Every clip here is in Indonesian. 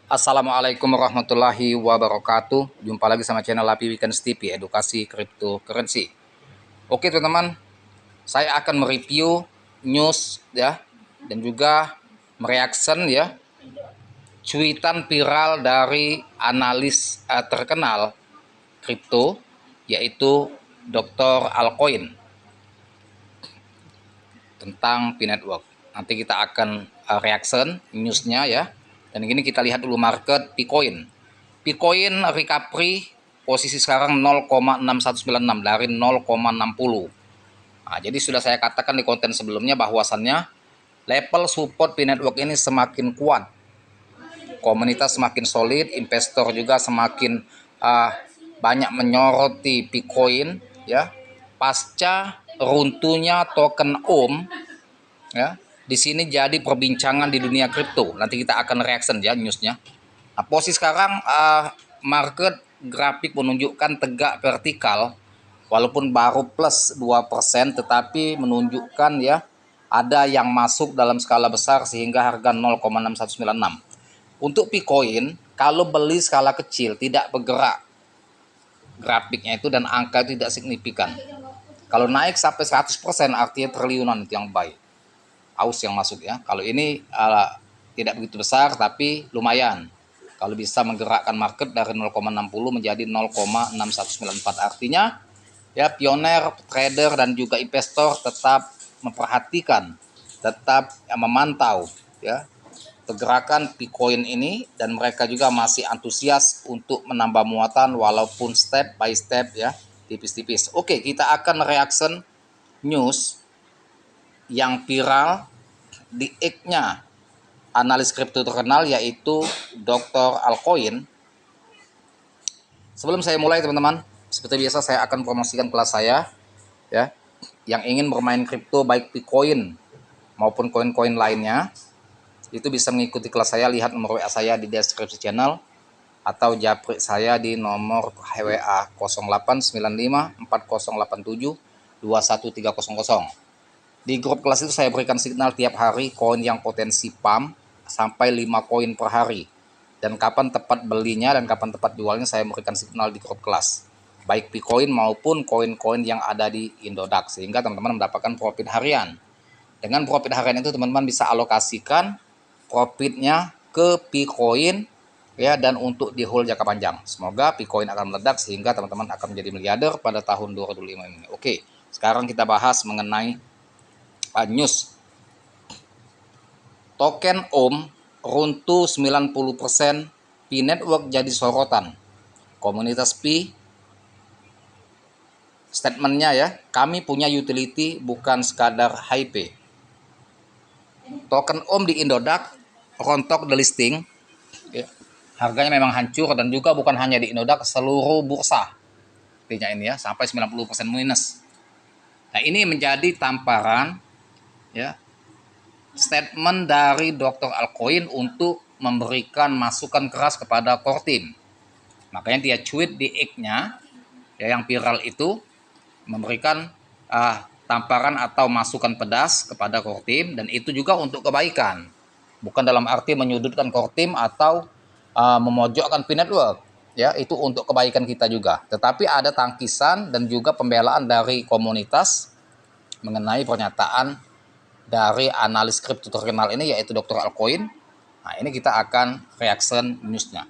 Assalamualaikum warahmatullahi wabarakatuh. Jumpa lagi sama channel Lapi Weekends TV, edukasi cryptocurrency. Oke teman-teman, saya akan mereview news ya dan juga mereaction ya cuitan viral dari analis terkenal kripto yaitu Dr. Alcoin tentang P-Network. Nanti kita akan reaction newsnya ya. Dan ini kita lihat dulu market Bitcoin. Bitcoin recovery posisi sekarang 0,6196 dari 0,60. Nah, jadi sudah saya katakan di konten sebelumnya bahwasannya level support P-Network ini semakin kuat. Komunitas semakin solid, investor juga semakin banyak menyoroti Bitcoin ya. Pasca runtuhnya token OM ya. Di sini jadi perbincangan di dunia kripto. Nanti kita akan reaction ya newsnya. Nah, posisi sekarang market grafik menunjukkan tegak vertikal walaupun baru plus 2% tetapi menunjukkan ya ada yang masuk dalam skala besar sehingga harga 0,6196. Untuk Bitcoin kalau beli skala kecil tidak bergerak grafiknya itu dan angka itu tidak signifikan. Kalau naik sampai 100% artinya triliunan itu yang buy. Aus yang masuk ya. Kalau ini tidak begitu besar tapi lumayan. Kalau bisa menggerakkan market dari 0,60 menjadi 0,6194 artinya ya pioner, trader dan juga investor tetap memperhatikan, tetap memantau ya pergerakan Bitcoin ini dan mereka juga masih antusias untuk menambah muatan walaupun step by step ya tipis-tipis. Oke, kita akan reaction news yang viral di X-nya analis kripto terkenal yaitu Dr. Alcoin. Sebelum saya mulai teman-teman, seperti biasa saya akan promosikan kelas saya ya. Yang ingin bermain kripto baik Bitcoin maupun koin-koin lainnya itu bisa mengikuti kelas saya, lihat nomor WA saya di deskripsi channel atau japri saya di nomor WA 08954087 21300. Di grup kelas itu saya berikan signal tiap hari koin yang potensi pump sampai 5 koin per hari. Dan kapan tepat belinya dan kapan tepat jualnya saya berikan signal di grup kelas. Baik Bitcoin maupun koin-koin yang ada di Indodax. Sehingga teman-teman mendapatkan profit harian. Dengan profit harian itu teman-teman bisa alokasikan profitnya ke Bitcoin ya dan untuk di hold jangka panjang. Semoga Bitcoin akan meledak sehingga teman-teman akan menjadi miliarder pada tahun 2025 ini. Oke, sekarang kita bahas mengenai news. Token OM runtuh 90%, P-Network jadi sorotan. Komunitas P statementnya ya, kami punya utility bukan sekadar hype. Token OM di Indodax rontok the listing ya. Harganya memang hancur dan juga bukan hanya di Indodax, seluruh bursa artinya ini ya sampai 90% minus. Nah, ini menjadi tamparan ya statement dari Dr. Alcoin untuk memberikan masukan keras kepada core team. Makanya dia tweet di X-nya ya, yang viral itu memberikan tamparan atau masukan pedas kepada core team dan itu juga untuk kebaikan. Bukan dalam arti menyudutkan core team atau memojokkan P-Network. Ya, itu untuk kebaikan kita juga. Tetapi ada tangkisan dan juga pembelaan dari komunitas mengenai pernyataan dari analis kripto terkenal ini yaitu Dr. Alcoin. Nah, ini kita akan reaction newsnya.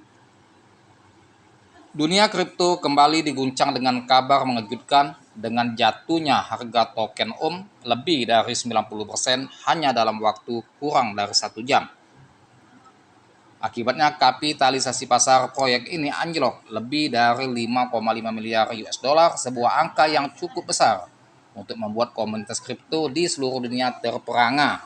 Dunia kripto kembali diguncang dengan kabar mengejutkan dengan jatuhnya harga token OM lebih dari 90% hanya dalam waktu kurang dari 1 jam. Akibatnya kapitalisasi pasar proyek ini anjlok lebih dari 5,5 miliar US dollar, sebuah angka yang cukup besar untuk membuat komunitas kripto di seluruh dunia terperangah.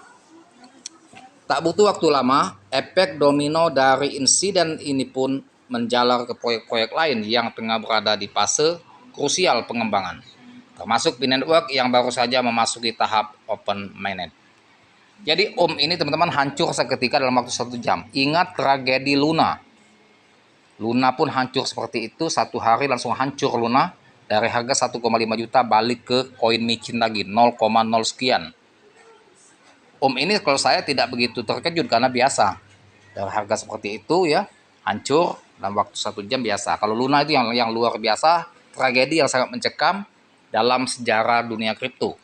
Tak butuh waktu lama, efek domino dari insiden ini pun menjalar ke proyek-proyek lain yang tengah berada di fase krusial pengembangan, termasuk P-Network yang baru saja memasuki tahap open mainnet. Jadi OM ini teman-teman hancur seketika dalam waktu 1 jam. Ingat tragedi Luna. Luna pun hancur seperti itu, 1 hari langsung hancur Luna. Dari harga 1,5 juta balik ke koin micin lagi, 0,0 sekian. OM ini kalau saya tidak begitu terkejut karena biasa. Dari harga seperti itu ya, hancur dalam waktu 1 jam biasa. Kalau Luna itu yang luar biasa, tragedi yang sangat mencekam dalam sejarah dunia kripto.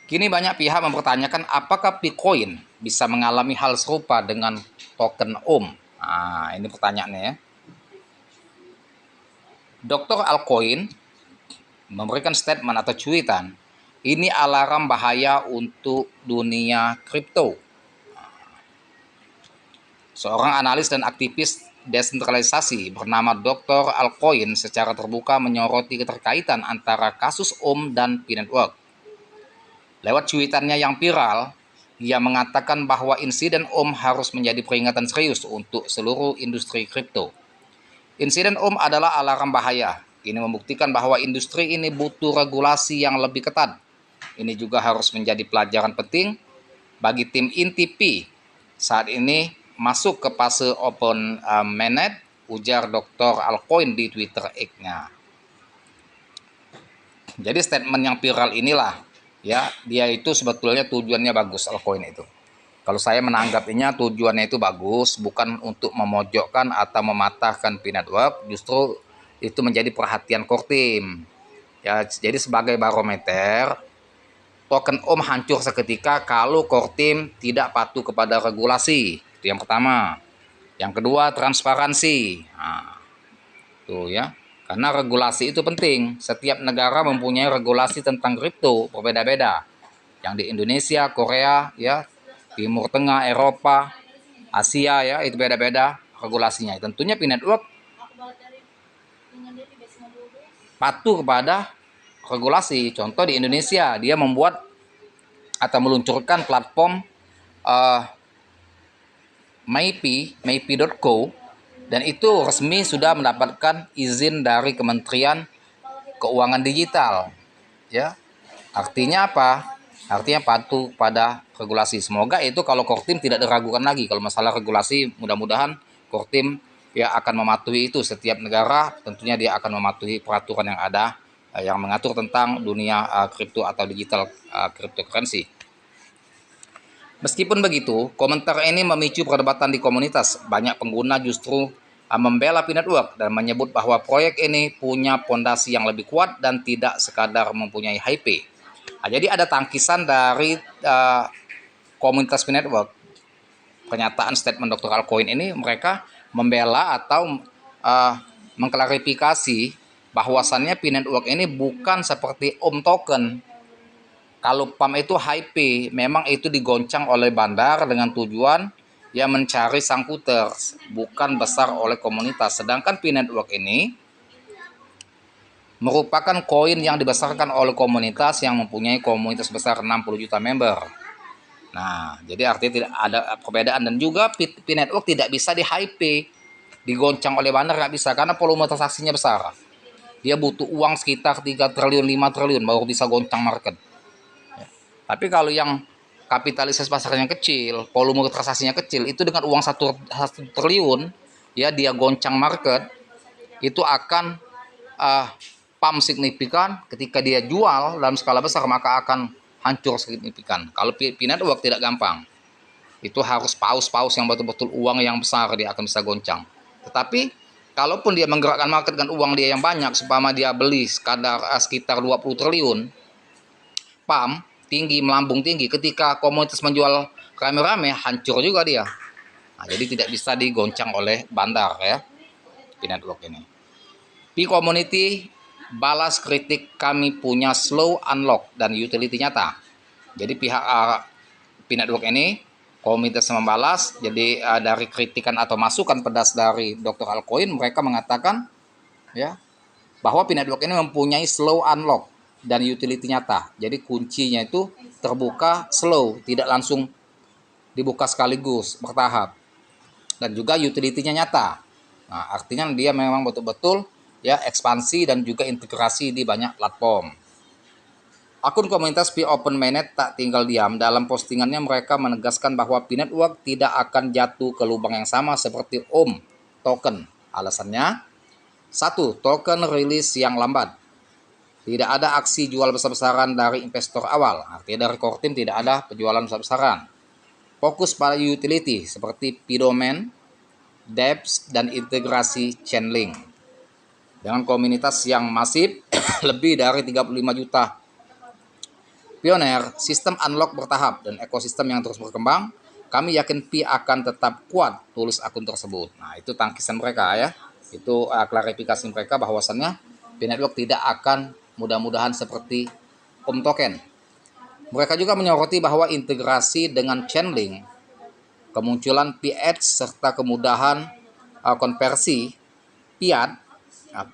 Kini banyak pihak mempertanyakan apakah Bitcoin bisa mengalami hal serupa dengan token OM. Nah, ini pertanyaannya ya. Dr. Alcoin memberikan statement atau cuitan, ini alarm bahaya untuk dunia kripto. Seorang analis dan aktivis desentralisasi bernama Dr. Alcoin secara terbuka menyoroti keterkaitan antara kasus OM dan P-Network. Lewat cuitannya yang viral, ia mengatakan bahwa insiden OM harus menjadi peringatan serius untuk seluruh industri kripto. Insiden OM adalah alarm bahaya. Ini membuktikan bahwa industri ini butuh regulasi yang lebih ketat. Ini juga harus menjadi pelajaran penting bagi tim inti P saat ini masuk ke fase open mainnet, ujar Dr. Alcoin di Twitter X-nya. Jadi statement yang viral inilah, ya, dia itu sebetulnya tujuannya bagus, Alcoin itu. Kalau saya menanggapinya tujuannya itu bagus, bukan untuk memojokkan atau mematahkan P-Network, justru itu menjadi perhatian core team. Ya, jadi sebagai barometer, token OM hancur seketika kalau core team tidak patuh kepada regulasi. Itu yang pertama. Yang kedua, transparansi. Nah, tuh ya. Karena regulasi itu penting. Setiap negara mempunyai regulasi tentang kripto berbeda-beda. Yang di Indonesia, Korea, ya, Timur Tengah, Eropa, Asia, ya, itu beda-beda regulasinya. Tentunya P-Network patuh kepada regulasi. Contoh di Indonesia, dia membuat atau meluncurkan platform Maypi.co, dan itu resmi sudah mendapatkan izin dari Kementerian Keuangan Digital. Ya, artinya apa? Artinya patuh pada regulasi. Semoga itu kalau core team tidak diragukan lagi kalau masalah regulasi. Mudah-mudahan core team ya akan mematuhi itu. Setiap negara tentunya dia akan mematuhi peraturan yang ada yang mengatur tentang dunia kripto atau digital cryptocurrency. Meskipun begitu, komentar ini memicu perdebatan di komunitas. Banyak pengguna justru membela P-Network dan menyebut bahwa proyek ini punya pondasi yang lebih kuat dan tidak sekadar mempunyai hype. Nah, jadi ada tangkisan dari komunitas P-Network. Pernyataan statement Dr. Alcoin ini mereka membela atau mengklarifikasi bahwasannya P-Network ini bukan seperti OM token. Kalau PAM itu hype, memang itu digoncang oleh bandar dengan tujuan yang mencari sangkuters, bukan besar oleh komunitas. Sedangkan P-Network ini merupakan koin yang dibesarkan oleh komunitas yang mempunyai komunitas besar 60 juta member. Nah, jadi artinya tidak ada perbedaan, dan juga P-Network tidak bisa di-hype, digoncang oleh bandar nggak bisa karena volume transaksinya besar. Dia butuh uang sekitar 3 triliun, 5 triliun baru bisa goncang market. Tapi kalau yang kapitalisasi pasarnya kecil, volume transaksinya kecil, itu dengan uang 1 triliun, ya dia goncang market, itu akan pump signifikan. Ketika dia jual dalam skala besar, maka akan hancur signifikan. Kalau P-Network tidak gampang. Itu harus paus-paus yang betul-betul uang yang besar dia akan bisa goncang. Tetapi kalaupun dia menggerakkan market dengan uang dia yang banyak, seumpama dia beli sekitar 20 triliun, pump tinggi, melambung tinggi, ketika komunitas menjual rame-rame, hancur juga dia. Nah, jadi tidak bisa digoncang oleh bandar ya, P-Network ini. P-Community balas kritik, kami punya slow unlock dan utility nyata. Jadi pihak P-Network ini, komunitas membalas, jadi dari kritikan atau masukan pedas dari Dr. Alcoin, mereka mengatakan ya bahwa P-Network ini mempunyai slow unlock dan utility nyata. Jadi kuncinya itu terbuka slow, tidak langsung dibuka sekaligus, bertahap. Dan juga utility-nya nyata. Nah, artinya dia memang betul-betul ya ekspansi dan juga integrasi di banyak platform. Akun komunitas P Open Mainnet tak tinggal diam. Dalam postingannya mereka menegaskan bahwa P-Network tidak akan jatuh ke lubang yang sama seperti OM token. Alasannya, 1. Token rilis yang lambat. Tidak ada aksi jual besar-besaran dari investor awal. Artinya dari core team tidak ada penjualan besar-besaran. fokus pada utility seperti P-domain, dApps, dan integrasi Chainlink. Dengan komunitas yang masif, lebih dari 35 juta pioner, sistem unlock bertahap, dan ekosistem yang terus berkembang, kami yakin Pi akan tetap kuat tulis akun tersebut. Nah, itu tangkisan mereka ya. Itu klarifikasi mereka bahwasannya Pi Network tidak akan mudah-mudahan seperti Om Token. Mereka juga menyoroti bahwa integrasi dengan Chainlink, kemunculan P-Edge, serta kemudahan konversi fiat,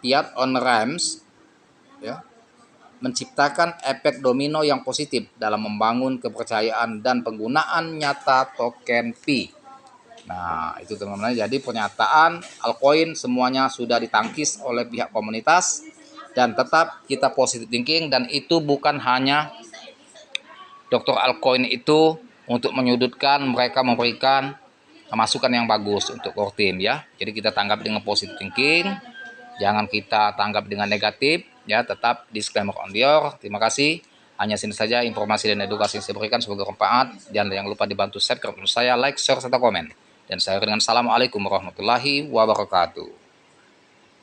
fiat on ramps, ya, menciptakan efek domino yang positif dalam membangun kepercayaan dan penggunaan nyata token Pi. Nah, itu teman-teman. Jadi pernyataan altcoin semuanya sudah ditangkis oleh pihak komunitas dan tetap kita positive thinking, dan itu bukan hanya Dr. Altcoin itu untuk menyudutkan, mereka memberikan masukan yang bagus untuk core team ya. Jadi kita tanggap dengan positive thinking, jangan kita tanggap dengan negatif ya, tetap disclaimer on your. Terima kasih. Hanya sini saja informasi dan edukasi yang saya berikan, semoga bermanfaat. Dan jangan lupa dibantu subscribe saya, like, share, serta komen. Dan saya dengan assalamualaikum warahmatullahi wabarakatuh.